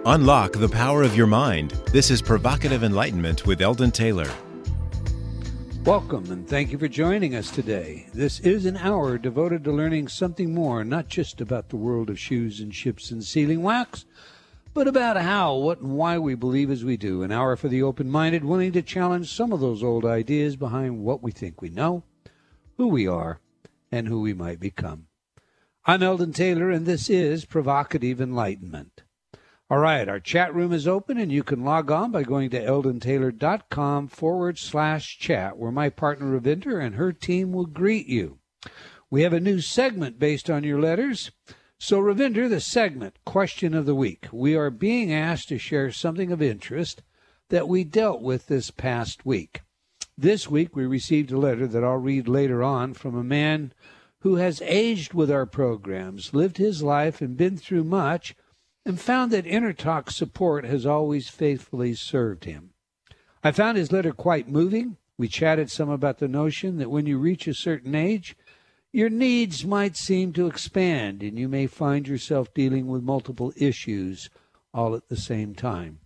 Unlock the power of your mind. This is Provocative Enlightenment with Eldon Taylor. Welcome, and thank you for joining us today. This is an hour devoted to learning something more, not just about the world of shoes and ships and sealing wax, but about how, what, and why we believe as we do. An hour for the open-minded, willing to challenge some of those old ideas behind what we think we know, who we are, and who we might become. I'm Eldon Taylor, and this is Provocative Enlightenment. All right, our chat room is open, and you can log on by going to eldontaylor.com/chat, where my partner Ravinder and her team will greet you. We have a new segment based on your letters. So, Ravinder, the segment, Question of the Week. We are being asked to share something of interest that we dealt with this past week. This week, we received a letter that I'll read later on from a man who has aged with our programs, lived his life, and been through much, and found that InnerTalk support has always faithfully served him. I found his letter quite moving. We chatted some about the notion that when you reach a certain age, your needs might seem to expand, and you may find yourself dealing with multiple issues all at the same time.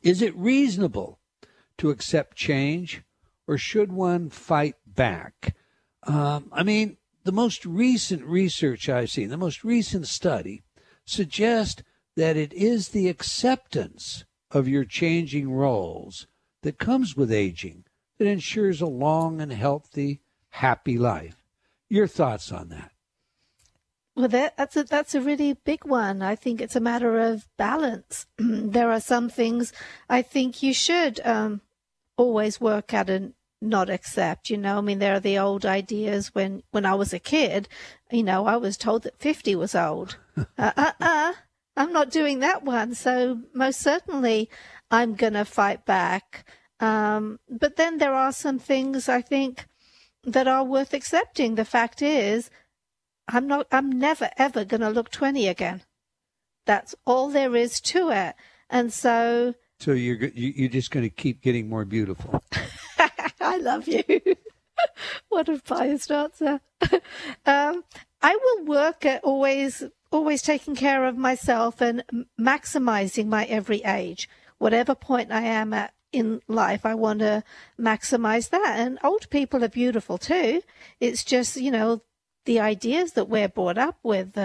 Is it reasonable to accept change, or should one fight back? The most recent research I've seen, the most recent study, suggest that it is the acceptance of your changing roles that comes with aging that ensures a long and healthy, happy life. Your thoughts on that? Well, that's a really big one. I think it's a matter of balance. There are some things I think you should always work at and not accept. There are the old ideas. When I was a kid, I was told that 50 was old. I'm not doing that one. So most certainly I'm going to fight back. But then there are some things I think that are worth accepting. The fact is, I'm never ever going to look 20 again. That's all there is to it. And so you're just going to keep getting more beautiful. I love you. What a biased answer. I will work at always taking care of myself and maximizing my every age. Whatever point I am at in life, I want to maximize that. And old people are beautiful too. It's just, the ideas that we're brought up with,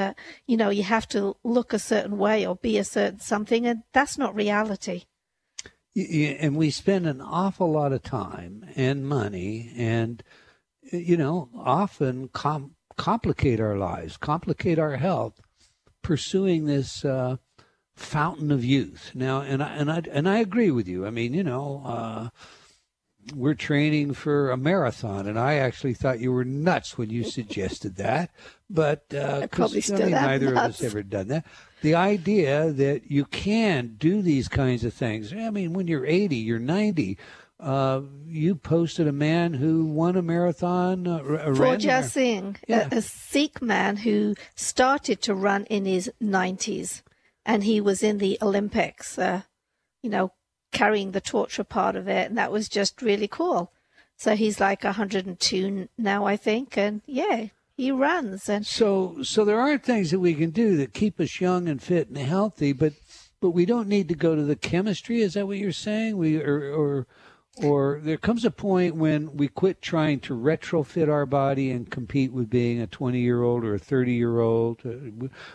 you have to look a certain way or be a certain something, and that's not reality. And we spend an awful lot of time and money and, often complicate our lives, complicate our health, pursuing this fountain of youth. Now, and I agree with you. We're training for a marathon, and I actually thought you were nuts when you suggested that. But neither of us ever done that. The idea that you can do these kinds of things. When you're 80, you're 90. You posted a man who won a marathon. Forja Singh, a Sikh man who started to run in his 90s, and he was in the Olympics, carrying the torch for part of it, and that was just really cool. So he's like 102 now, I think, and he runs. And so there are things that we can do that keep us young and fit and healthy, but we don't need to go to the chemistry. Is that what you're saying? Or there comes a point when we quit trying to retrofit our body and compete with being a 20-year-old or a 30-year-old.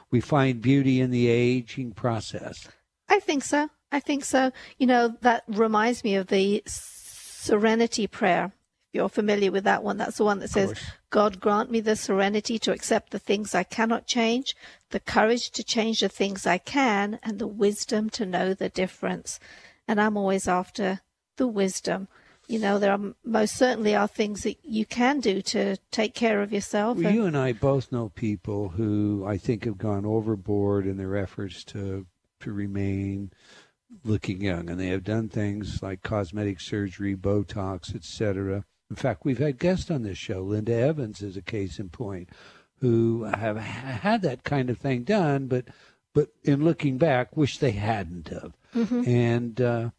We find beauty in the aging process. I think so. That reminds me of the serenity prayer. If you're familiar with that one, that's the one that says, God grant me the serenity to accept the things I cannot change, the courage to change the things I can, and the wisdom to know the difference. And I'm always after the wisdom. There are most certainly are things that you can do to take care of yourself. Well, you and I both know people who I think have gone overboard in their efforts to remain looking young, and they have done things like cosmetic surgery, Botox, etc. In fact, we've had guests on this show. Linda Evans is a case in point, who have had that kind of thing done, but in looking back, wish they hadn't have. Mm-hmm.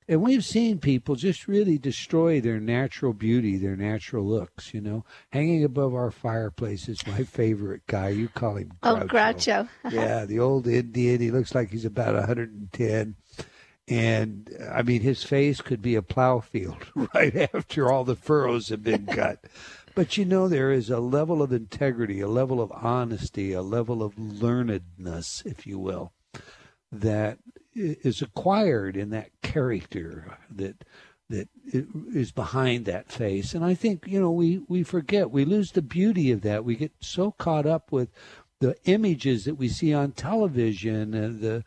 And we've seen people just really destroy their natural beauty, their natural looks, you know. Hanging above our fireplace is my favorite guy. You call him Groucho. Oh, Groucho. Yeah, the old Indian. He looks like he's about 110. And, I mean, his face could be a plow field right after all the furrows have been cut. But, you know, there is a level of integrity, a level of honesty, a level of learnedness, if you will, that is acquired in that character that is behind that face. And I think, you know, we forget, we lose the beauty of that. We get so caught up with the images that we see on television and the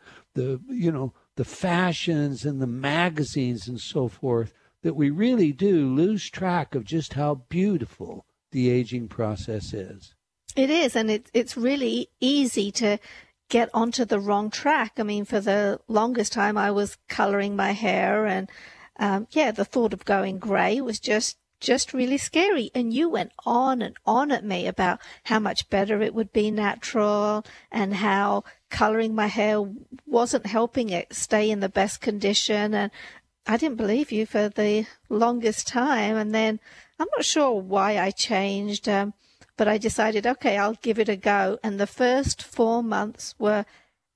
you know, the fashions and the magazines and so forth, that we really do lose track of just how beautiful the aging process is. It is, and it's really easy to get onto the wrong track. I mean, for the longest time, I was coloring my hair, and the thought of going gray was just really scary. And you went on and on at me about how much better it would be natural, and how coloring my hair wasn't helping it stay in the best condition. And I didn't believe you for the longest time. And then I'm not sure why I changed. But I decided, okay, I'll give it a go. And the first 4 months were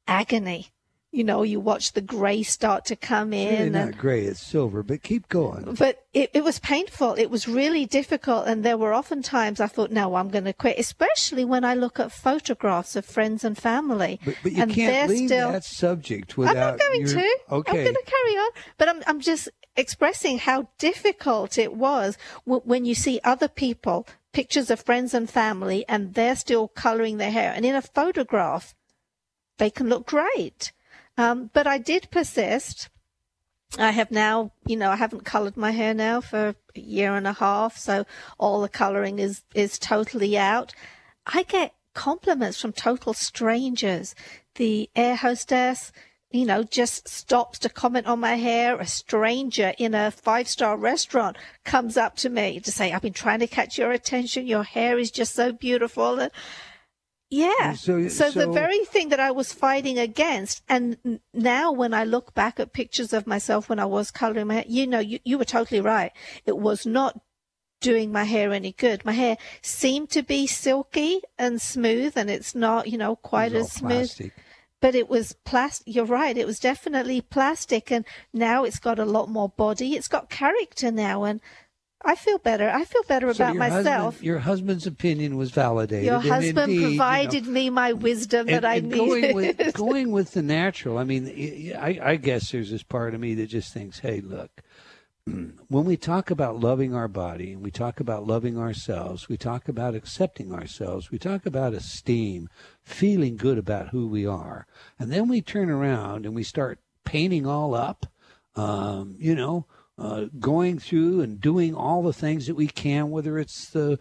agony. You know, you watch the gray start to come in. It's really not gray, it's silver, but keep going. But it was painful. It was really difficult. And there were often times I thought, no, I'm going to quit, especially when I look at photographs of friends and family. But you can't leave that subject without... I'm not going to. Okay. I'm going to carry on. But I'm just expressing how difficult it was when you see other people, pictures of friends and family, and they're still coloring their hair. And in a photograph, they can look great. But I did persist. I have now, you know, I haven't colored my hair now for a year and a half. So all the coloring is totally out. I get compliments from total strangers. The air hostess, you know, just stops to comment on my hair. A stranger in a 5-star restaurant comes up to me to say, I've been trying to catch your attention. Your hair is just so beautiful. And yeah. So the very thing that I was fighting against. And now when I look back at pictures of myself when I was coloring my hair, you know, you were totally right. It was not doing my hair any good. My hair seemed to be silky and smooth, and it's not, you know, quite as smooth. Plastic. But it was plastic. You're right. It was definitely plastic. And now it's got a lot more body. It's got character now. And I feel better. I feel better about myself. Your husband's opinion was validated. Your husband provided me my wisdom that I needed. Going with the natural. I mean, I guess there's this part of me that just thinks, hey, look, when we talk about loving our body, and we talk about loving ourselves, we talk about accepting ourselves, we talk about esteem, feeling good about who we are, and then we turn around and we start painting all up, going through and doing all the things that we can, whether it's the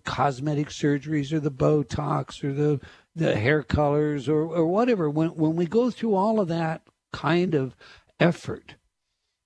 cosmetic surgeries or the Botox or the hair colors or whatever. When we go through all of that kind of effort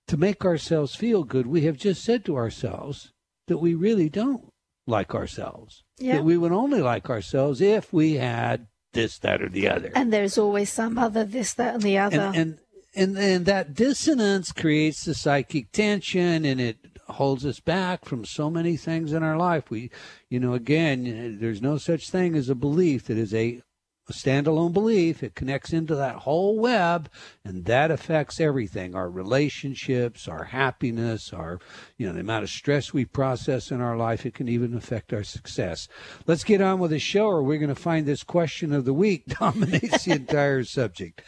to make ourselves feel good, we have just said to ourselves that we really don't like ourselves. Yeah. That we would only like ourselves if we had this, that, or the other. And there's always some other this, that, and the other. And that dissonance creates the psychic tension, and it holds us back from so many things in our life. We, again, there's no such thing as a belief that is a standalone belief. It connects into that whole web, and that affects everything: our relationships, our happiness, our, the amount of stress we process in our life. It can even affect our success. Let's get on with the show, or we're going to find this question of the week dominates the entire subject.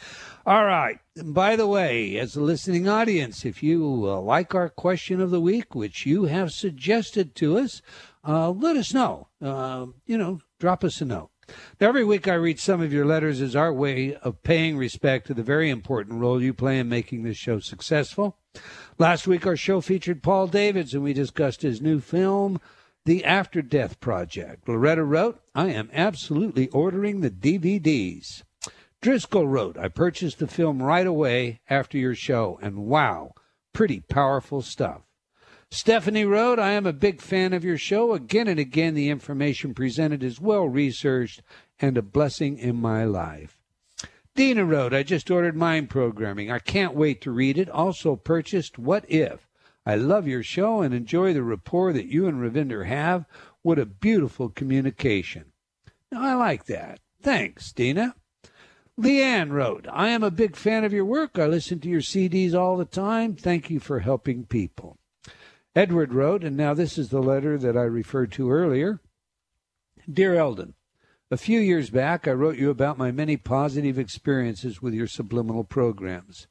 All right. And by the way, as a listening audience, if you like our question of the week, which you have suggested to us, let us know. Drop us a note. Now, every week I read some of your letters as our way of paying respect to the very important role you play in making this show successful. Last week, our show featured Paul Davids, and we discussed his new film, The After Death Project. Loretta wrote, I am absolutely ordering the DVDs. Driscoll wrote, I purchased the film right away after your show, and wow, pretty powerful stuff. Stephanie wrote, I am a big fan of your show. Again and again, the information presented is well-researched and a blessing in my life. Dina wrote, I just ordered Mind Programming. I can't wait to read it. Also purchased What If? I love your show and enjoy the rapport that you and Ravinder have. What a beautiful communication. Now, I like that. Thanks, Dina. Leanne wrote, I am a big fan of your work. I listen to your CDs all the time. Thank you for helping people. Edward wrote, and now this is the letter that I referred to earlier. Dear Eldon, a few years back, I wrote you about my many positive experiences with your subliminal programs.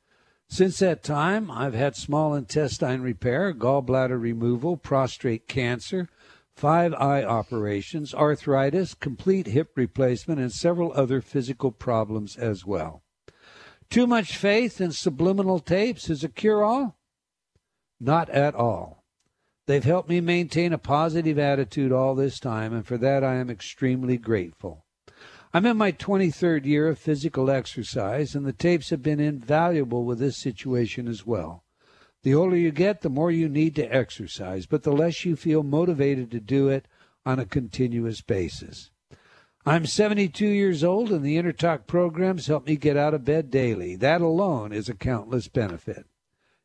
Since that time, I've had small intestine repair, gallbladder removal, prostate cancer, 5 eye operations, arthritis, complete hip replacement, and several other physical problems as well. Too much faith in subliminal tapes is a cure-all? Not at all. They've helped me maintain a positive attitude all this time, and for that I am extremely grateful. I'm in my 23rd year of physical exercise, and the tapes have been invaluable with this situation as well. The older you get, the more you need to exercise, but the less you feel motivated to do it on a continuous basis. I'm 72 years old, and the InnerTalk programs help me get out of bed daily. That alone is a countless benefit.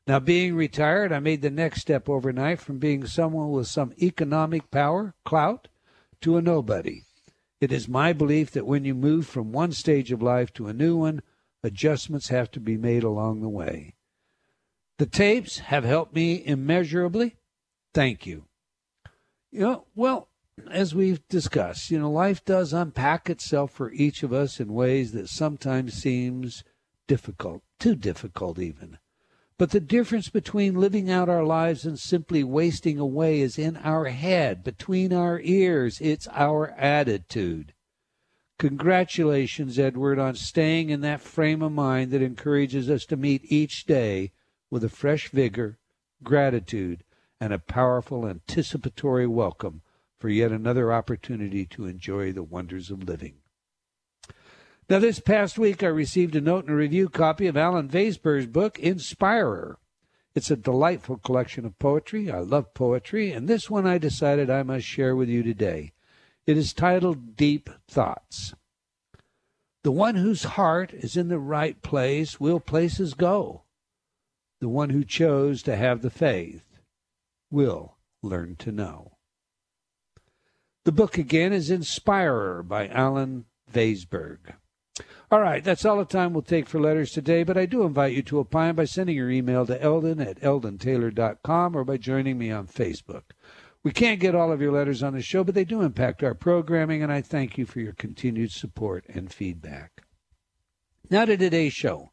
Now, being retired, I made the next step overnight from being someone with some economic power, clout, to a nobody. It is my belief that when you move from one stage of life to a new one, adjustments have to be made along the way. The tapes have helped me immeasurably. Thank you. Well, as we've discussed, life does unpack itself for each of us in ways that sometimes seems difficult, too difficult even. But the difference between living out our lives and simply wasting away is in our head, between our ears. It's our attitude. Congratulations, Edward, on staying in that frame of mind that encourages us to meet each day with a fresh vigor, gratitude, and a powerful anticipatory welcome for yet another opportunity to enjoy the wonders of living. Now, this past week, I received a note and a review copy of Alan Weisberg's book, Inspirer. It's a delightful collection of poetry. I love poetry, and this one I decided I must share with you today. It is titled Deep Thoughts. The one whose heart is in the right place will places go. The one who chose to have the faith will learn to know. The book again is Inspirer by Alan Weisberg. All right, that's all the time we'll take for letters today, but I do invite you to opine by sending your email to Eldon at eldontaylor.com or by joining me on Facebook. We can't get all of your letters on the show, but they do impact our programming, and I thank you for your continued support and feedback. Now to today's show.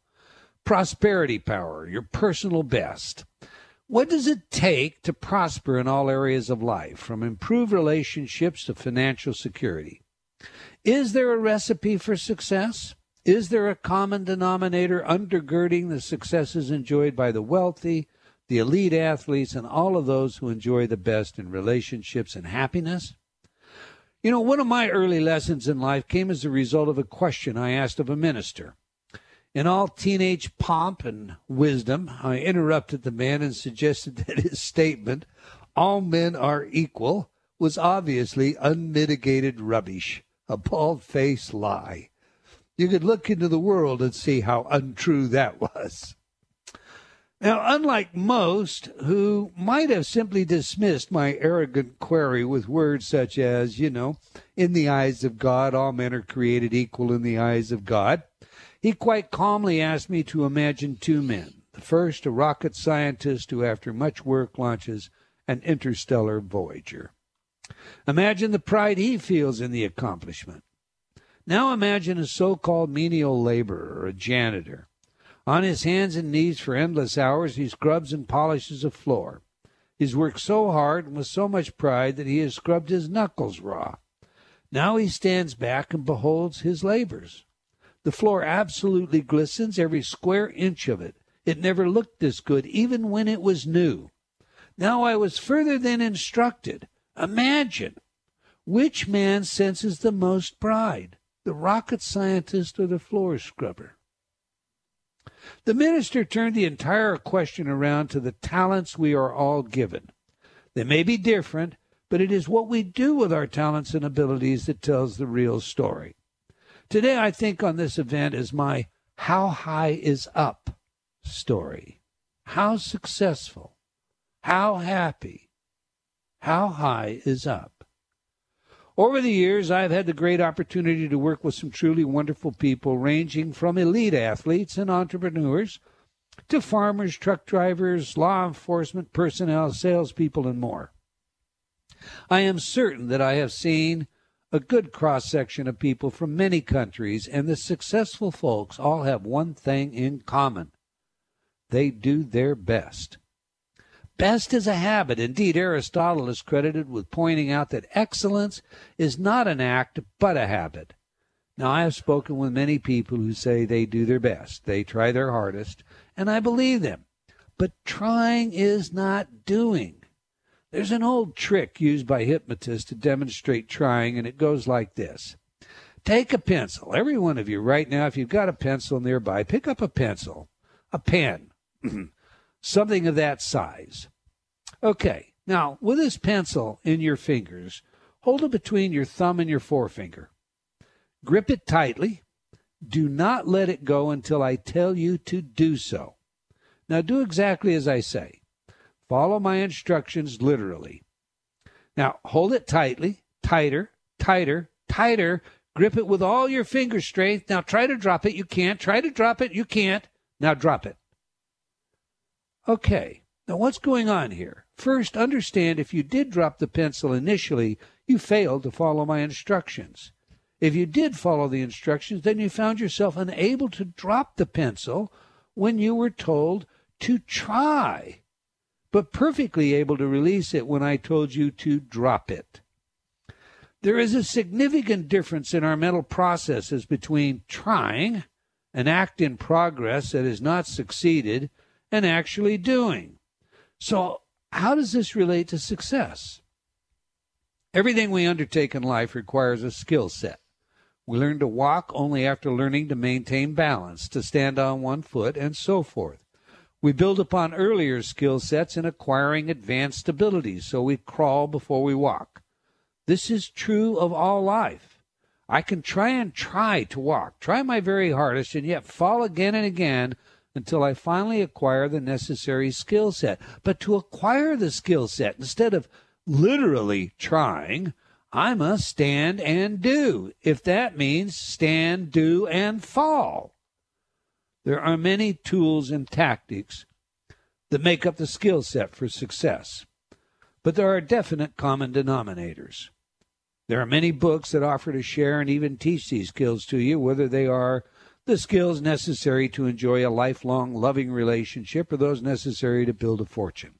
Prosperity power, your personal best. What does it take to prosper in all areas of life, from improved relationships to financial security? Is there a recipe for success? Is there a common denominator undergirding the successes enjoyed by the wealthy, the elite athletes, and all of those who enjoy the best in relationships and happiness? One of my early lessons in life came as a result of a question I asked of a minister. In all teenage pomp and wisdom, I interrupted the man and suggested that his statement, "all men are equal," was obviously unmitigated rubbish, a bald-faced lie. You could look into the world and see how untrue that was. Now, unlike most who might have simply dismissed my arrogant query with words such as, in the eyes of God, all men are created equal in the eyes of God, he quite calmly asked me to imagine 2 men. The first, a rocket scientist who, after much work, launches an interstellar Voyager. Imagine the pride he feels in the accomplishment. Now imagine a so-called menial laborer, a janitor. On his hands and knees for endless hours, he scrubs and polishes a floor. He's worked so hard and with so much pride that he has scrubbed his knuckles raw. Now he stands back and beholds his labors. The floor absolutely glistens, every square inch of it. It never looked this good, even when it was new. Now I was further than instructed. Imagine, which man senses the most pride, the rocket scientist or the floor scrubber? The minister turned the entire question around to the talents we are all given. They may be different, but it is what we do with our talents and abilities that tells the real story. Today I think on this event as my how high is up story. How successful, how happy, how high is up. Over the years, I've had the great opportunity to work with some truly wonderful people, ranging from elite athletes and entrepreneurs to farmers, truck drivers, law enforcement personnel, salespeople, and more. I am certain that I have seen a good cross-section of people from many countries, and the successful folks all have one thing in common. They do their best. Best is a habit. Indeed, Aristotle is credited with pointing out that excellence is not an act, but a habit. Now, I have spoken with many people who say they do their best. They try their hardest, and I believe them. But trying is not doing. There's an old trick used by hypnotists to demonstrate trying, and it goes like this. Take a pencil. Every one of you right now, if you've got a pencil nearby, pick up a pencil, a pen, something of that size. Okay, now, with this pencil in your fingers, hold it between your thumb and your forefinger. Grip it tightly. Do not let it go until I tell you to do so. Now, do exactly as I say. Follow my instructions literally. Now, hold it tightly, tighter, tighter, tighter. Grip it with all your fingers straight. Now, try to drop it. You can't. Try to drop it. You can't. Now, drop it. Okay. Now, what's going on here? First, understand if you did drop the pencil initially, you failed to follow my instructions. If you did follow the instructions, then you found yourself unable to drop the pencil when you were told to try, but perfectly able to release it when I told you to drop it. There is a significant difference in our mental processes between trying, an act in progress that has not succeeded, and actually doing. So how does this relate to success? Everything we undertake in life requires a skill set. We learn to walk only after learning to maintain balance, to stand on one foot, and so forth. We build upon earlier skill sets in acquiring advanced abilities, so we crawl before we walk. This is true of all life. I can try to walk, try my very hardest, and yet fall again and again until I finally acquire the necessary skill set. But to acquire the skill set, instead of literally trying, I must stand and do, if that means stand, do, and fall. There are many tools and tactics that make up the skill set for success, but there are definite common denominators. There are many books that offer to share and even teach these skills to you, whether they are the skills necessary to enjoy a lifelong loving relationship or those necessary to build a fortune.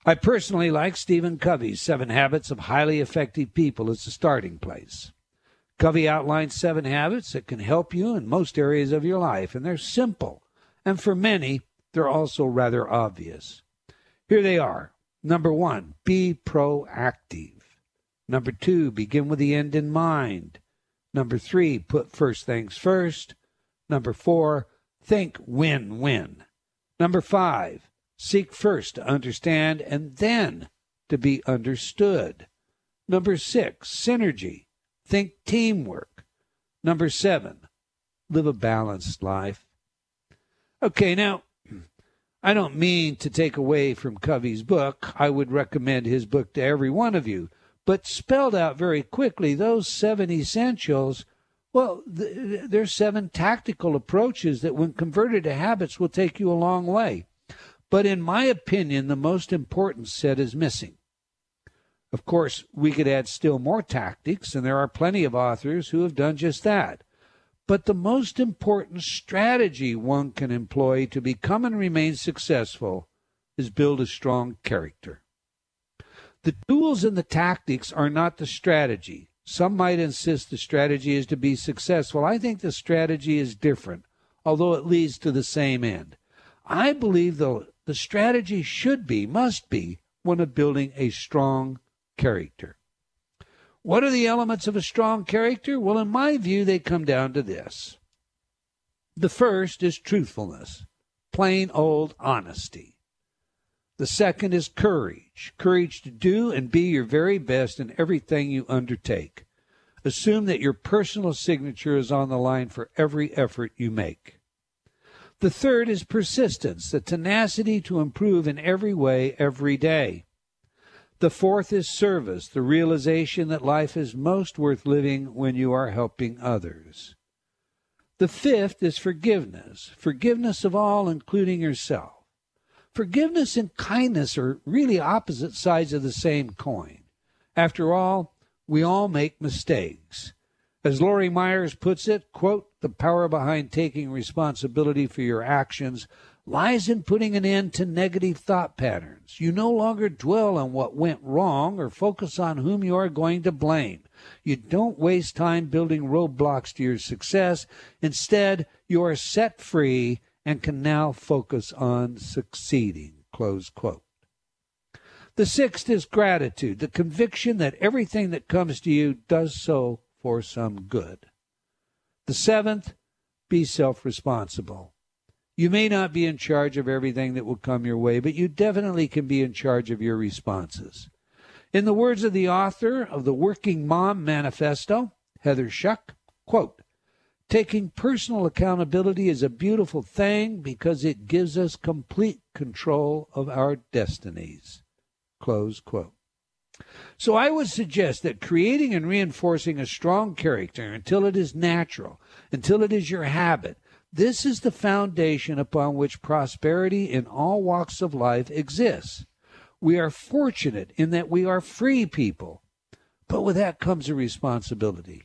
I personally like Stephen Covey's 7 Habits of Highly Effective People as a starting place. Covey outlines 7 habits that can help you in most areas of your life, and they're simple. And for many, they're also rather obvious. Here they are. Number 1, be proactive. Number 2, begin with the end in mind. Number 3, put first things first. Number 4, think win-win. Number 5, seek first to understand and then to be understood. Number 6, synergy. Think teamwork. Number 7, live a balanced life. Okay, now, I don't mean to take away from Covey's book. I would recommend his book to every one of you. But spelled out very quickly, those 7 essentials, well, there's 7 tactical approaches that when converted to habits will take you a long way. But in my opinion, the most important set is missing. Of course, we could add still more tactics, and there are plenty of authors who have done just that. But the most important strategy one can employ to become and remain successful is build a strong character. The tools and the tactics are not the strategy. Some might insist the strategy is to be successful. I think the strategy is different, although it leads to the same end. I believe, though, the strategy must be one of building a strong character. What are the elements of a strong character? Well, in my view, they come down to this. The first is truthfulness, plain old honesty. The second is courage to do and be your very best in everything you undertake. Assume that your personal signature is on the line for every effort you make. The third is persistence, the tenacity to improve in every way, every day. The fourth is service, the realization that life is most worth living when you are helping others. The fifth is forgiveness, forgiveness of all, including yourself. Forgiveness and kindness are really opposite sides of the same coin. After all, we all make mistakes. As Lori Myers puts it, quote, the power behind taking responsibility for your actions lies in putting an end to negative thought patterns. You no longer dwell on what went wrong or focus on whom you are going to blame. You don't waste time building roadblocks to your success. Instead, you are set free and can now focus on succeeding, close quote. The sixth is gratitude, the conviction that everything that comes to you does so for some good. The seventh, be self-responsible. You may not be in charge of everything that will come your way, but you definitely can be in charge of your responses. In the words of the author of the Working Mom Manifesto, Heather Schuck, quote, taking personal accountability is a beautiful thing because it gives us complete control of our destinies, close quote. So I would suggest that creating and reinforcing a strong character until it is natural, until it is your habit, this is the foundation upon which prosperity in all walks of life exists. We are fortunate in that we are free people, but with that comes a responsibility.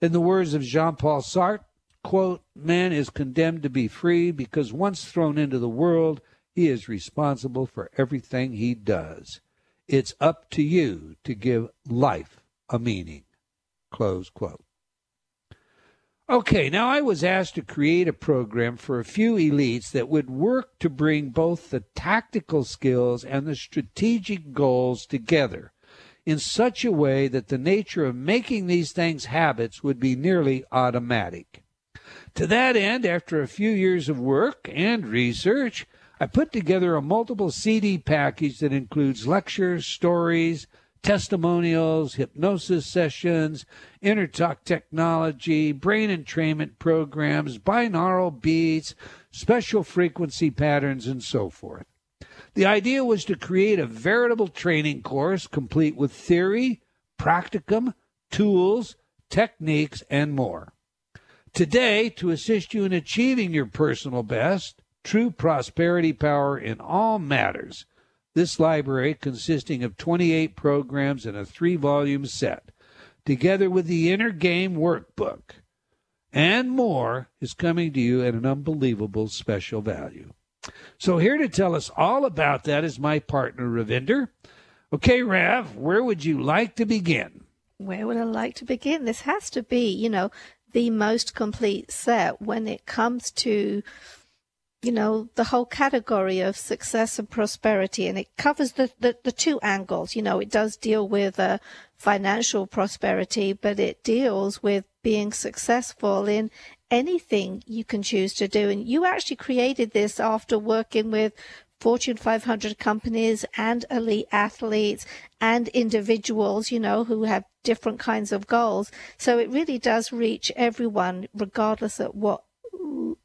In the words of Jean-Paul Sartre, quote, man is condemned to be free because once thrown into the world, he is responsible for everything he does. It's up to you to give life a meaning, close quote. Okay, now I was asked to create a program for a few elites that would work to bring both the tactical skills and the strategic goals together in such a way that the nature of making these things habits would be nearly automatic. To that end, after a few years of work and research, I put together a multiple CD package that includes lectures, stories, testimonials, hypnosis sessions, inner talk technology, brain entrainment programs, binaural beats, special frequency patterns, and so forth. The idea was to create a veritable training course complete with theory, practicum, tools, techniques, and more. Today, to assist you in achieving your personal best, true prosperity power in all matters, this library, consisting of 28 programs and a 3-volume set, together with the Inner Game Workbook, and more, is coming to you at an unbelievable special value. So here to tell us all about that is my partner, Ravinder. Okay, Rav, where would you like to begin? Where would I like to begin? This has to be, the most complete set when it comes to the whole category of success and prosperity, and it covers the two angles. It does deal with financial prosperity, but it deals with being successful in anything you can choose to do. And you actually created this after working with Fortune 500 companies and elite athletes and individuals, who have different kinds of goals. So it really does reach everyone, regardless of what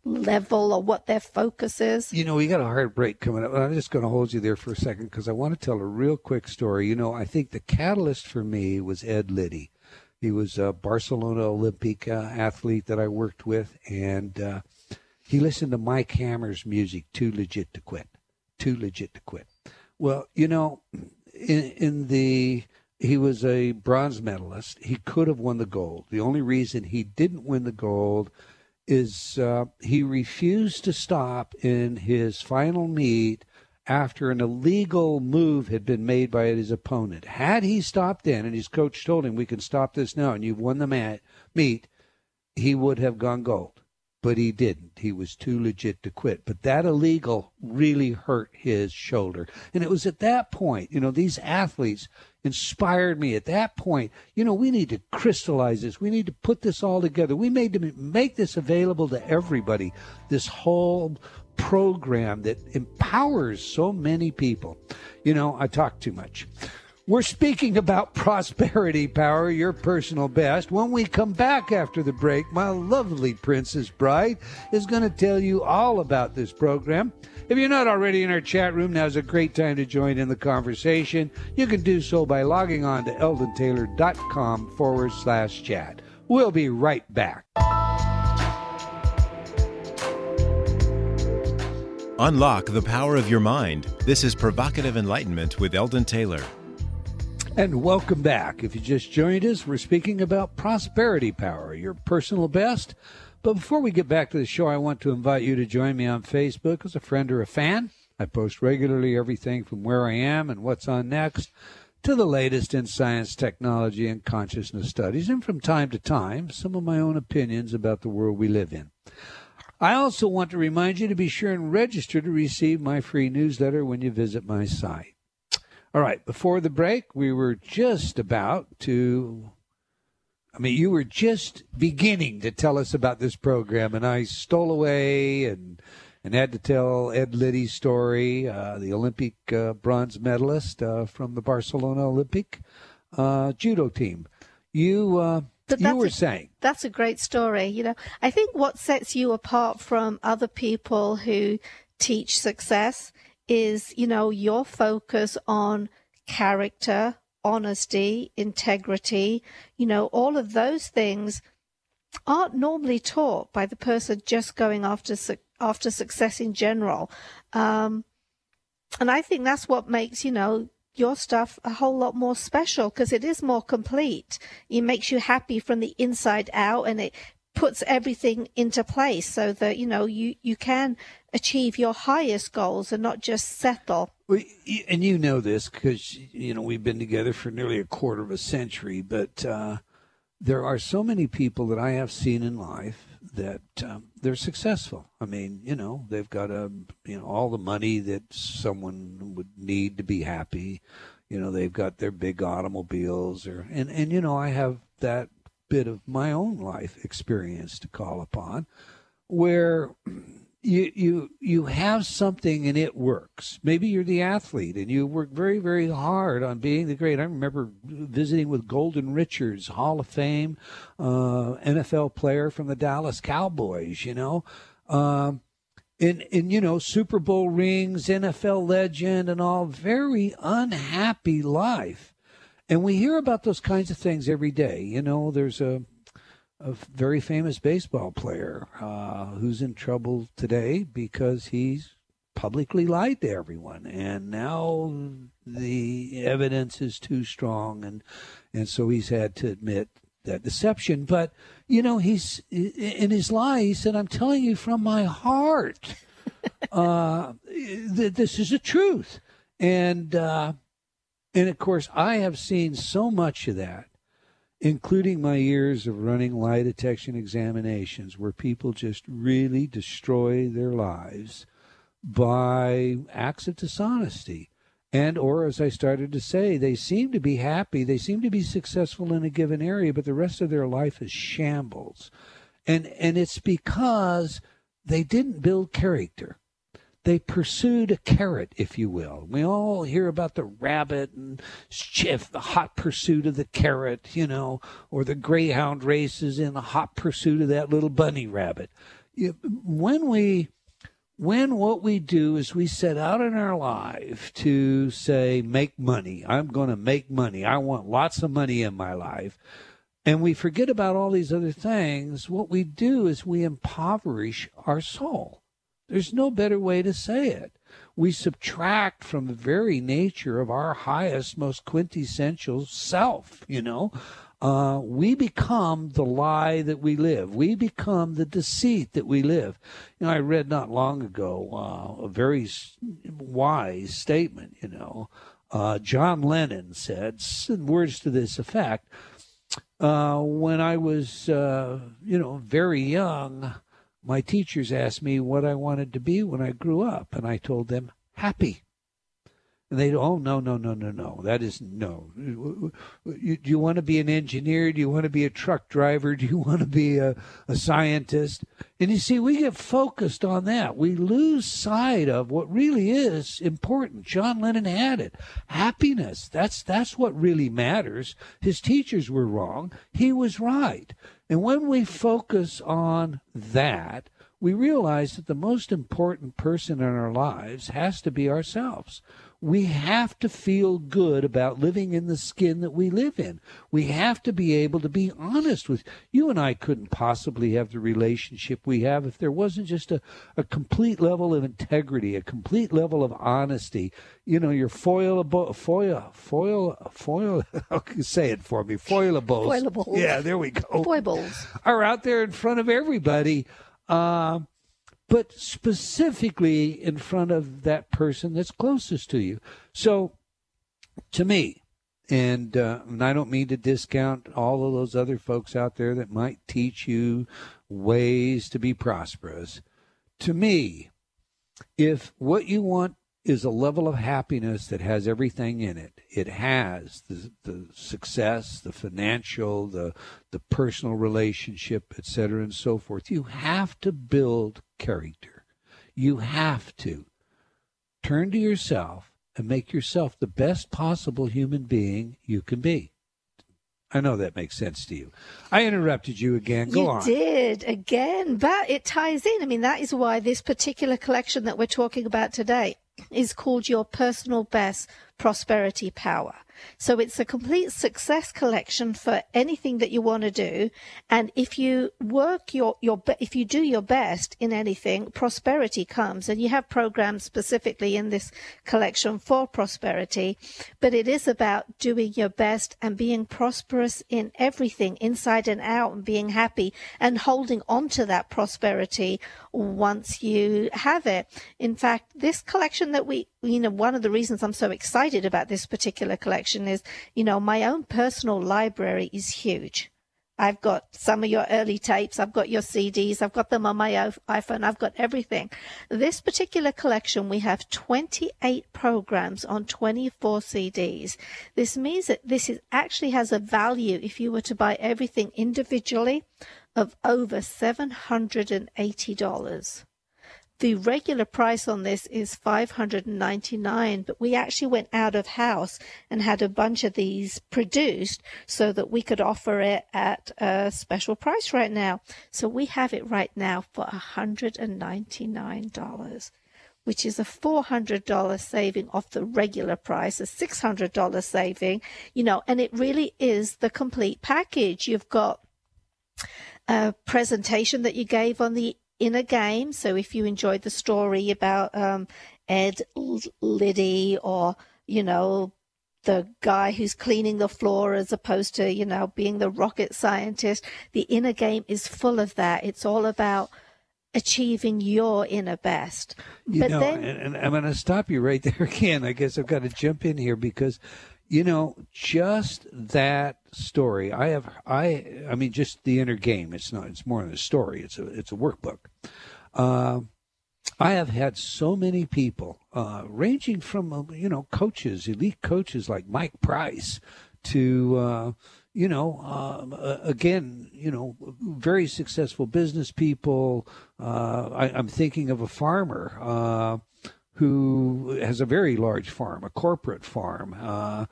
level or what their focus is. We got a hard break coming up, but I'm just going to hold you there for a second because I want to tell a real quick story. I think the catalyst for me was Ed Liddy. He was a Barcelona Olympic athlete that I worked with, and he listened to Mike Hammer's music, Too Legit to Quit. Too Legit to Quit. Well, he was a bronze medalist. He could have won the gold. The only reason he didn't win the gold is he refused to stop in his final meet after an illegal move had been made by his opponent. Had he stopped in, and his coach told him, we can stop this now, and you've won the meet, he would have gone gold. But he didn't. He was too legit to quit. But that illegal really hurt his shoulder. And it was at that point, these athletes inspired me. At that point, we need to crystallize this. We need to put this all together. We made to make this available to everybody, this whole program that empowers so many people. I talk too much. We're speaking about prosperity power, your personal best. When we come back after the break, my lovely Princess Bride is going to tell you all about this program. If you're not already in our chat room, now's a great time to join in the conversation. You can do so by logging on to eldontaylor.com/chat. We'll be right back. Unlock the power of your mind. This is Provocative Enlightenment with Eldon Taylor. And welcome back. If you just joined us, we're speaking about prosperity power, your personal best. But before we get back to the show, I want to invite you to join me on Facebook as a friend or a fan. I post regularly everything from where I am and what's on next to the latest in science, technology, and consciousness studies, and from time to time, some of my own opinions about the world we live in. I also want to remind you to be sure and register to receive my free newsletter when you visit my site. All right, before the break, we were just about to, you were just beginning to tell us about this program, and I stole away and had to tell Ed Liddy's story, the Olympic bronze medalist from the Barcelona Olympic judo team. You were saying. That's a great story. You know, I think what sets you apart from other people who teach success is, your focus on character, honesty, integrity. All of those things aren't normally taught by the person just going after success in general. And I think that's what makes, your stuff a whole lot more special, because it is more complete. It makes you happy from the inside out, and it puts everything into place so that, you can achieve your highest goals and not just settle. And you know this because, we've been together for nearly a quarter of a century, but there are so many people that I have seen in life that they're successful. They've got all the money that someone would need to be happy. They've got their big automobiles, and I have that bit of my own life experience to call upon, where you have something and it works. Maybe you're the athlete and you work very, very hard on being the great. I remember visiting with Golden Richards, Hall of Fame, NFL player from the Dallas Cowboys, in Super Bowl rings, NFL legend and all, very unhappy life. And we hear about those kinds of things every day. There's a very famous baseball player who's in trouble today because he's publicly lied to everyone. And now the evidence is too strong. And so he's had to admit that deception. But, he's in his lie, he said, "I'm telling you from my heart, this is the truth." And of course, I have seen so much of that, including my years of running lie detection examinations, where people just really destroy their lives by acts of dishonesty. And, or as I started to say, they seem to be happy, they seem to be successful in a given area, but the rest of their life is shambles. And it's because they didn't build character. They pursued a carrot, if you will. We all hear about the rabbit and Schiff, the hot pursuit of the carrot, or the greyhound races in the hot pursuit of that little bunny rabbit. When what we do is we set out in our life to say, make money. I'm going to make money. I want lots of money in my life. And we forget about all these other things. What we do is we impoverish our soul. There's no better way to say it. We subtract from the very nature of our highest, most quintessential self, We become the lie that we live. We become the deceit that we live. I read not long ago a very wise statement, John Lennon said, words to this effect, when I was, very young, my teachers asked me what I wanted to be when I grew up, and I told them happy. And they'd, oh, no. That isn't, no. Do you want to be an engineer? Do you want to be a truck driver? Do you want to be a scientist? And you see, we get focused on that. We lose sight of what really is important. John Lennon had it. Happiness. That's what really matters. His teachers were wrong. He was right. And when we focus on that, we realize that the most important person in our lives has to be ourselves. We have to feel good about living in the skin that we live in. We have to be able to be honest with you. And I couldn't possibly have the relationship we have if there wasn't just a complete level of integrity, a complete level of honesty. You know, your foilables. Say it for me. Foilables. Yeah, there we go. Foibles are out there in front of everybody. But specifically in front of that person that's closest to you. So, to me, and I don't mean to discount all of those other folks out there that might teach you ways to be prosperous. To me, if what you want is a level of happiness that has everything in it, it has the success, the financial, the personal relationship, etc., and so forth. You have to build character. You have to turn to yourself and make yourself the best possible human being you can be. I know that makes sense to you. I interrupted you again. Go on. You did again, but it ties in. I mean, that is why this particular collection that we're talking about today is called Your Personal Best Prosperity Power. So it's a complete success collection for anything that you want to do. And if you work if you do your best in anything, prosperity comes. And you have programs specifically in this collection for prosperity. But it is about doing your best and being prosperous in everything, inside and out, and being happy and holding on to that prosperity once you have it. In fact, this collection that one of the reasons I'm so excited about this particular collection is, my own personal library is huge. I've got some of your early tapes. I've got your CDs. I've got them on my iPhone. I've got everything. This particular collection, we have 28 programs on 24 CDs. This means that this actually has a value, if you were to buy everything individually, of over $780. The regular price on this is $599, but we actually went out of house and had a bunch of these produced so that we could offer it at a special price right now. So we have it right now for $199, which is a $400 saving off the regular price, a $600 saving, and it really is the complete package. You've got a presentation that you gave on the inner game. So if you enjoyed the story about Ed Liddy, or, the guy who's cleaning the floor as opposed to, being the rocket scientist, the inner game is full of that. It's all about achieving your inner best. And I'm going to stop you right there again. I guess I've got to jump in here because, just that story. I mean, just the inner game. It's more than a story. It's a workbook. I have had so many people, ranging from, coaches, elite coaches like Mike Price to, again, very successful business people. I'm thinking of a farmer, who has a very large farm, a corporate farm, a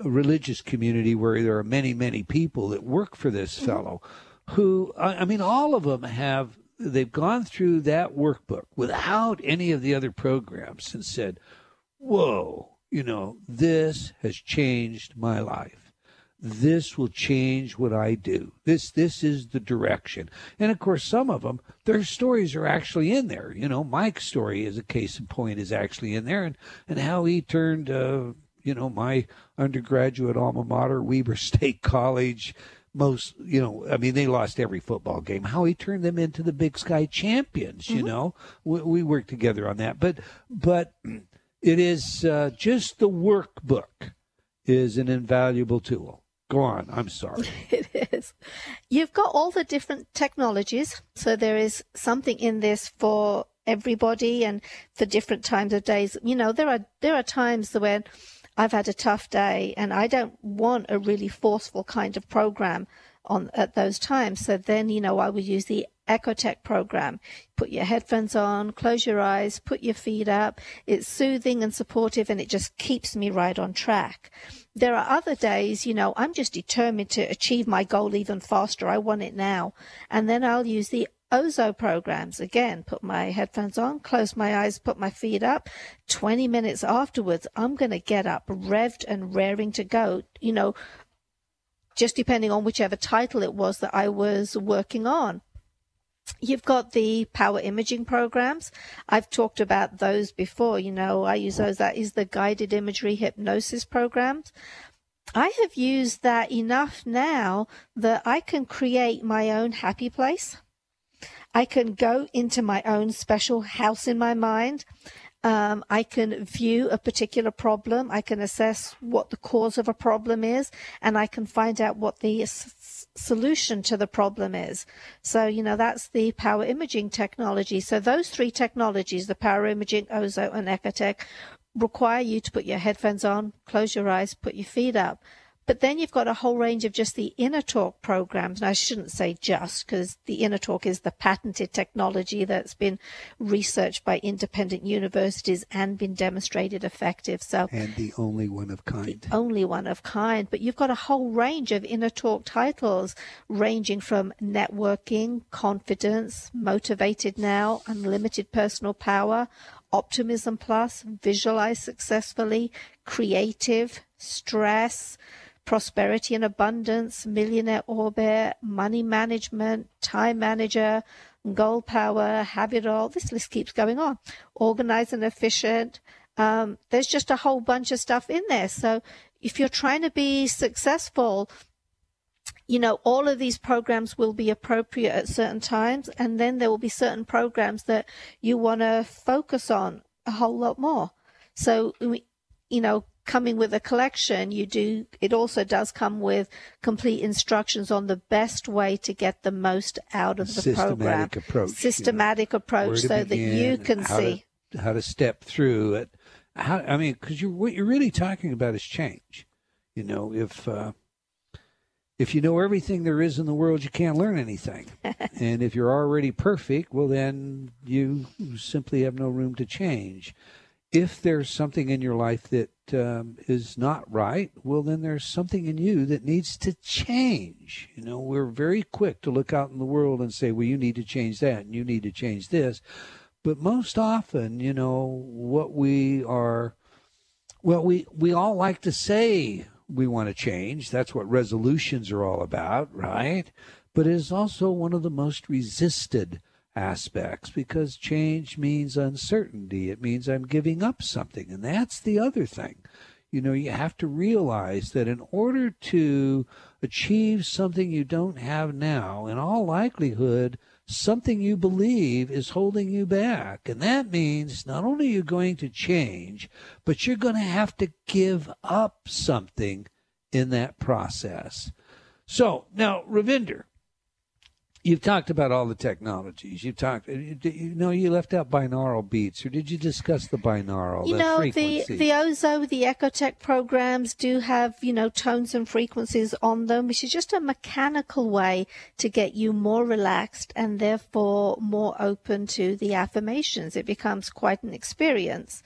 religious community where there are many, many people that work for this fellow who, all of them they've gone through that workbook without any of the other programs and said, whoa, this has changed my life. This will change what I do. This is the direction. And of course, some of them, their stories are actually in there. Mike's story as a case in point is actually in there, and how he turned, my undergraduate alma mater, Weber State College, they lost every football game. How he turned them into the Big Sky champions, we worked together on that. But it is just the workbook is an invaluable tool. Go on. I'm sorry. It is. You've got all the different technologies. So there is something in this for everybody and for different times of days. You know, there are times when I've had a tough day and I don't want a really forceful kind of program at those times. So then, you know, I would use the Ecotech program. Put your headphones on, close your eyes, put your feet up. It's soothing and supportive, and it just keeps me right on track. There are other days, you know, I'm just determined to achieve my goal even faster. I want it now. And then I'll use the Ozo programs. Again, put my headphones on, close my eyes, put my feet up. 20 minutes afterwards, I'm going to get up revved and raring to go, you know, just depending on whichever title it was that I was working on. You've got the power imaging programs. I've talked about those before. You know, I use those. That is the guided imagery hypnosis programs. I have used that enough now that I can create my own happy place. I can go into my own special house in my mind. I can view a particular problem. I can assess what the cause of a problem is, and I can find out what the solution to the problem is. So, you know, that's the power imaging technology. So those three technologies, the power imaging, Ozo, and Ecotech, require you to put your headphones on, close your eyes, put your feet up. But then you've got a whole range of just the inner talk programs. And I shouldn't say just, because the inner talk is the patented technology that's been researched by independent universities and been demonstrated effective. So, and the only one of kind. The only one of kind. But you've got a whole range of inner talk titles, ranging from networking, confidence, motivated now, unlimited personal power, optimism plus, visualize successfully, creative, stress, prosperity and abundance, millionaire orbit, money management, time manager, goal power, have it all. This list keeps going on. Organized and efficient. There's just a whole bunch of stuff in there. So if you're trying to be successful, you know, all of these programs will be appropriate at certain times, and then there will be certain programs that you want to focus on a whole lot more. So, you know, coming with a collection, it also does come with complete instructions on the best way to get the most out of the program. Systematic approach, so that you can see how to step through it. Because what you're really talking about is change. You know, if you know everything there is in the world, you can't learn anything. And if you're already perfect, well, then you simply have no room to change. If there's something in your life that is not right, well, then there's something in you that needs to change. You know, we're very quick to look out in the world and say, well, you need to change that and you need to change this. But most often, you know, we all like to say we want to change. That's what resolutions are all about, right? But it is also one of the most resisted aspects, because change means uncertainty. It means I'm giving up something. And that's the other thing. You know, you have to realize that in order to achieve something you don't have now, in all likelihood, something you believe is holding you back. And that means not only are you going to change, but you're going to have to give up something in that process. So now, Ravinder, you've talked about all the technologies. You left out binaural beats, or did you discuss the binaural? You know, the Ozo, the Ecotech programs do have, you know, tones and frequencies on them, which is just a mechanical way to get you more relaxed and therefore more open to the affirmations. It becomes quite an experience.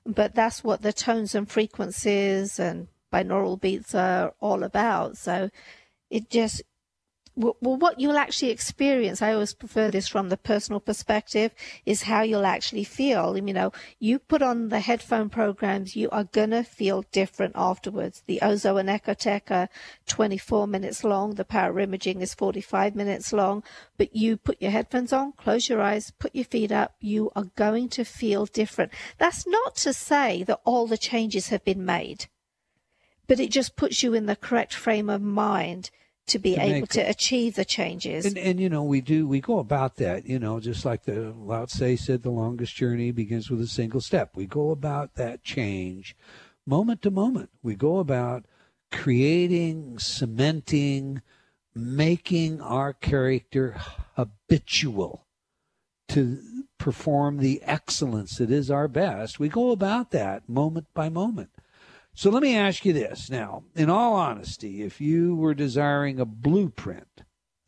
But that's what the tones and frequencies and binaural beats are all about. So it just... Well, what you'll actually experience, I always prefer this from the personal perspective, is how you'll actually feel. You know, you put on the headphone programs, you are going to feel different afterwards. The Ozo and Ecotech are 24 minutes long. The power imaging is 45 minutes long. But you put your headphones on, close your eyes, put your feet up, you are going to feel different. That's not to say that all the changes have been made, but it just puts you in the correct frame of mind to be able to achieve the changes. And you know, we go about that, you know, just like the Lao Tse said, the longest journey begins with a single step. We go about that change moment to moment. We go about creating, cementing, making our character habitual to perform the excellence that is our best, we go about that moment by moment. So let me ask you this now, in all honesty, if you were desiring a blueprint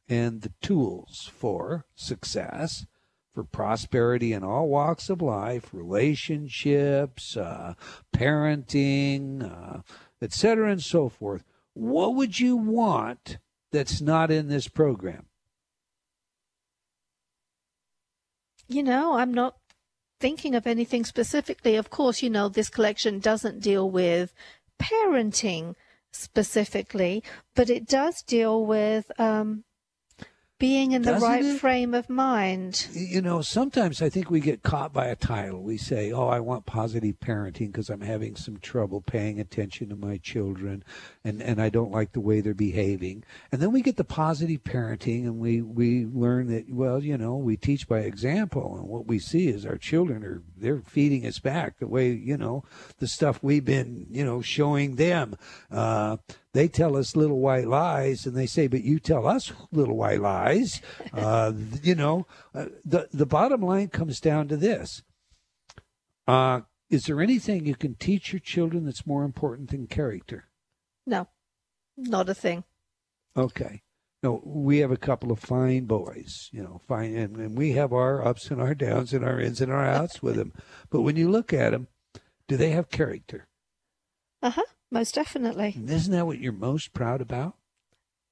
and the tools for success, for prosperity in all walks of life, relationships, parenting, etc., and so forth, what would you want that's not in this program? I'm not thinking of anything specifically. Of course, this collection doesn't deal with parenting specifically, but it does deal with being in the right frame of mind. Sometimes I think we get caught by a title. We say, I want positive parenting because I'm having some trouble paying attention to my children and I don't like the way they're behaving. And then we get the positive parenting and we learn that, we teach by example. And what we see is our children they're feeding us back the way, the stuff we've been, showing them. They tell us little white lies, and they say, but you tell us little white lies. The bottom line comes down to this. Is there anything you can teach your children that's more important than character? No, not a thing. Okay. No, we have a couple of fine boys, fine, and we have our ups and our downs and our ins and our outs with them. But when you look at them, do they have character? Uh-huh. Most definitely. And isn't that what you're most proud about?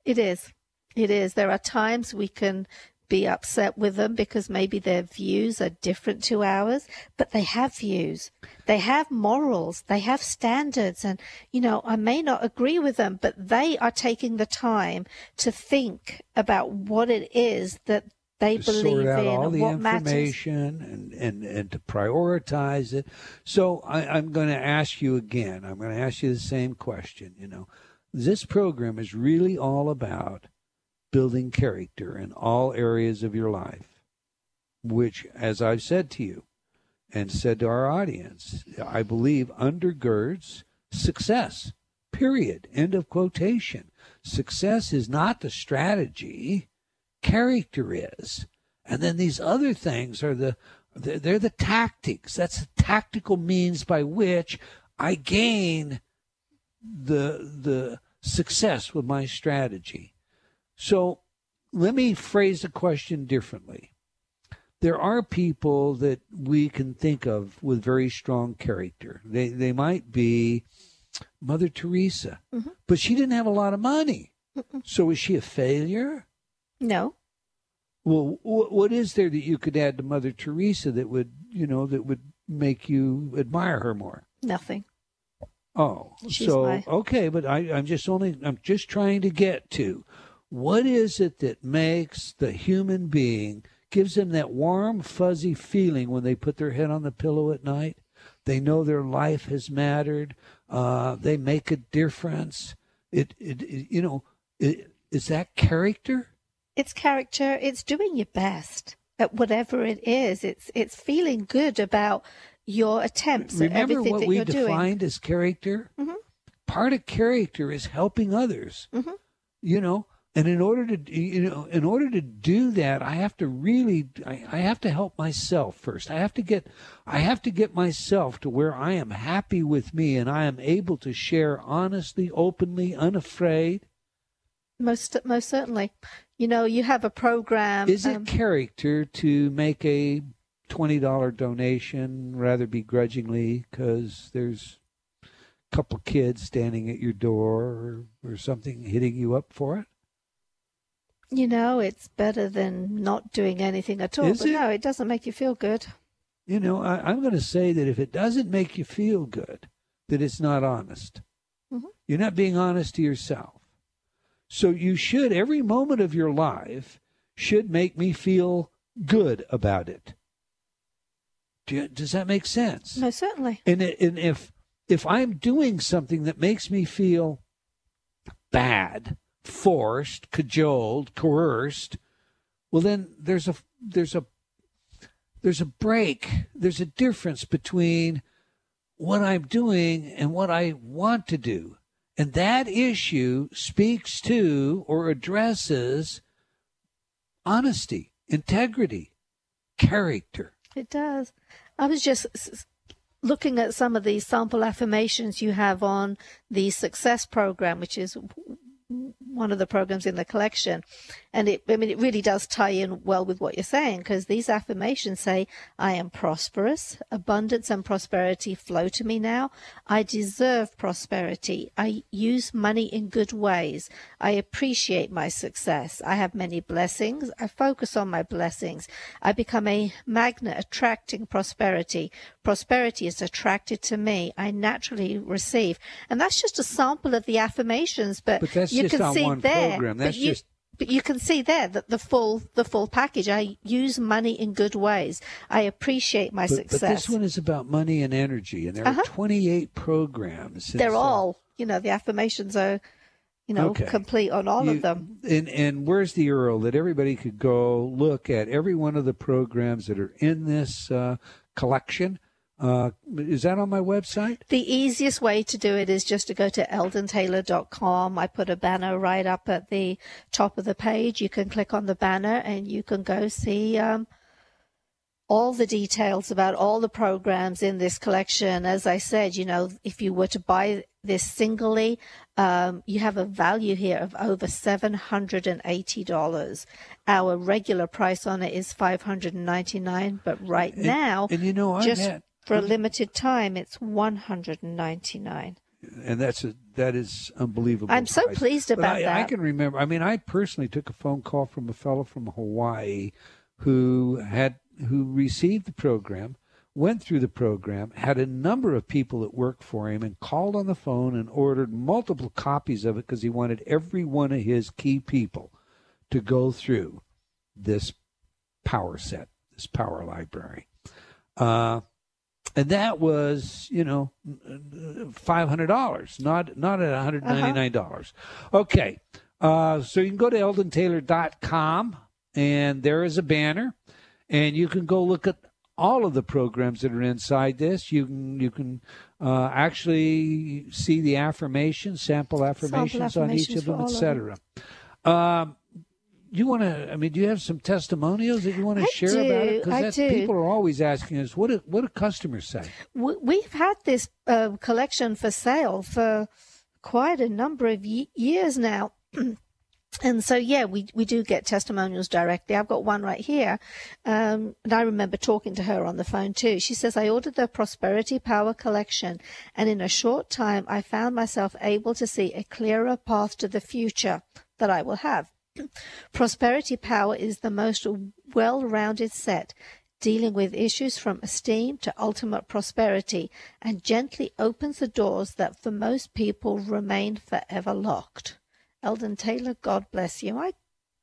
It is. It is. There are times we can be upset with them because maybe their views are different to ours, but they have views. They have morals. They have standards. And, I may not agree with them, but they are taking the time to think about what it is that they believe in and what matters. Sort out all the information and to prioritize it. So I'm going to ask you again. I'm going to ask you the same question. This program is really all about building character in all areas of your life, which, as I've said to you and said to our audience, I believe undergirds success, period, end of quotation. Success is not the strategy. Character is. And then these other things are they're the tactics. That's the tactical means by which I gain the success with my strategy. So let me phrase the question differently. There are people that we can think of with very strong character. They might be Mother Teresa, but she didn't have a lot of money. So is she a failure? No. Well, what is there that you could add to Mother Teresa that would make you admire her more? Nothing. Oh, okay, but I'm just trying to get to what is it that makes the human being, gives them that warm, fuzzy feeling when they put their head on the pillow at night. They know their life has mattered. They make a difference. Is that character? It's character. It's doing your best at whatever it is. It's feeling good about your attempts at everything that you're doing. Remember what we defined as character? Mm-hmm. Part of character is helping others. Mm-hmm. And in order to do that, I have to help myself first. I have to get myself to where I am happy with me and I am able to share honestly, openly, unafraid. Most certainly. You have a program. Is it character to make a $20 donation rather begrudgingly because there's a couple kids standing at your door or something hitting you up for it? It's better than not doing anything at all. No, it doesn't make you feel good. I'm going to say that if it doesn't make you feel good, that it's not honest. Mm-hmm. You're not being honest to yourself. So you should, every moment of your life should make me feel good about it. Does that make sense? No, certainly. And if I'm doing something that makes me feel bad, forced, cajoled, coerced, well then there's a break. There's a difference between what I'm doing and what I want to do. And that issue speaks to or addresses honesty, integrity. character. It does. I was just looking at some of the sample affirmations you have on the Success program, which is one of the programs in the collection. And it really does tie in well with what you're saying, because these affirmations say, I am prosperous, abundance and prosperity flow to me now. I deserve prosperity. I use money in good ways. I appreciate my success. I have many blessings. I focus on my blessings. I become a magnet attracting prosperity. Prosperity is attracted to me. I naturally receive. And that's just a sample of the affirmations, but that's you just can on see one there, program. That's just. But you can see there that the full package. I use money in good ways. I appreciate my success. But this one is about money and energy, and there are 28 programs. They're all, the affirmations are, complete on all of them. And where's the URL that everybody could go look at every one of the programs that are in this collection? Is that on my website? The easiest way to do it is just to go to eldontaylor.com. I put a banner right up at the top of the page. You can click on the banner and you can go see all the details about all the programs in this collection. As I said, if you were to buy this singly, you have a value here of over $780. Our regular price on it is $599, but right now, for a limited time, it's $199. And that is unbelievable. I'm so pleased about that. I can remember. I personally took a phone call from a fellow from Hawaii who received the program, went through the program, had a number of people that worked for him, and called on the phone and ordered multiple copies of it because he wanted every one of his key people to go through this power set, this power library. And that was, $500, not at $199. Okay. So you can go to eldontaylor.com, and there is a banner, and you can go look at all of the programs that are inside this. You can actually see the affirmations, sample affirmations on each of them, etc. Do you have some testimonials that you want to share about it? Because people are always asking us, what do customers say? We've had this collection for sale for quite a number of years now. And so, we do get testimonials directly. I've got one right here. And I remember talking to her on the phone too. She says, I ordered the Prosperity Power Collection, and in a short time, I found myself able to see a clearer path to the future that I will have. Prosperity Power is the most well-rounded set, dealing with issues from esteem to ultimate prosperity, and gently opens the doors that for most people remain forever locked. Eldon Taylor, God bless you. I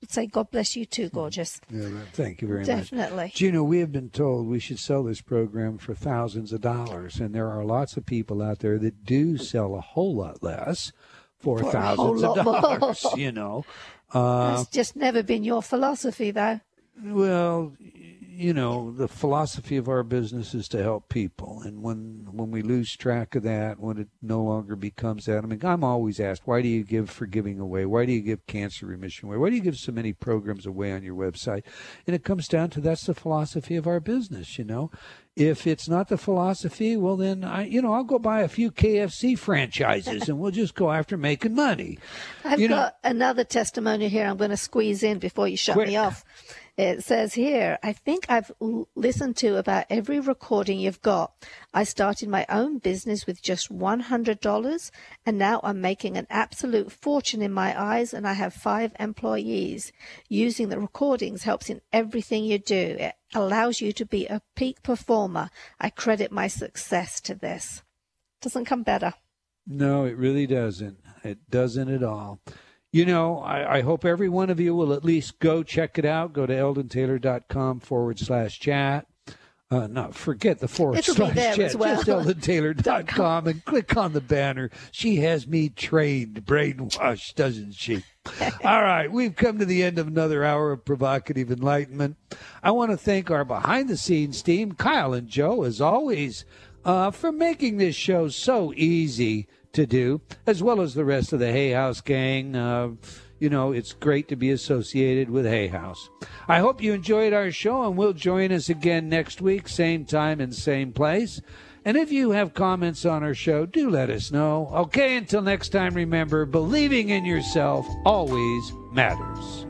would say God bless you too, gorgeous. Yeah, thank you very much. Definitely. Gina, we have been told we should sell this program for thousands of dollars, and there are lots of people out there that do sell a whole lot less for thousands of dollars, That's just never been your philosophy, though. Well, the philosophy of our business is to help people. And when we lose track of that, when it no longer becomes that, I'm always asked, why do you give for giving away? Why do you give cancer remission away? Why do you give so many programs away on your website? And it comes down to that's the philosophy of our business, If it's not the philosophy, well, then I'll go buy a few KFC franchises and we'll just go after making money. I've got another testimony here I'm going to squeeze in before you shut me off. It says here, I think I've listened to about every recording you've got. I started my own business with just $100, and now I'm making an absolute fortune in my eyes, and I have 5 employees. Using the recordings helps in everything you do. It allows you to be a peak performer. I credit my success to this. Doesn't come better. No, it really doesn't. It doesn't at all. I hope every one of you will at least go check it out. Go to eldontaylor.com/chat. No, forget the / chat. Well. Just eldontaylor.com and click on the banner. She has me trained, brainwashed, doesn't she? All right, we've come to the end of another hour of Provocative Enlightenment. I want to thank our behind-the-scenes team, Kyle and Joe, as always, for making this show so easy to do, as well as the rest of the Hay House gang. it's great to be associated with Hay House. I hope you enjoyed our show, and will join us again next week, same time and same place. And if you have comments on our show, do let us know. Okay, until next time, remember, believing in yourself always matters.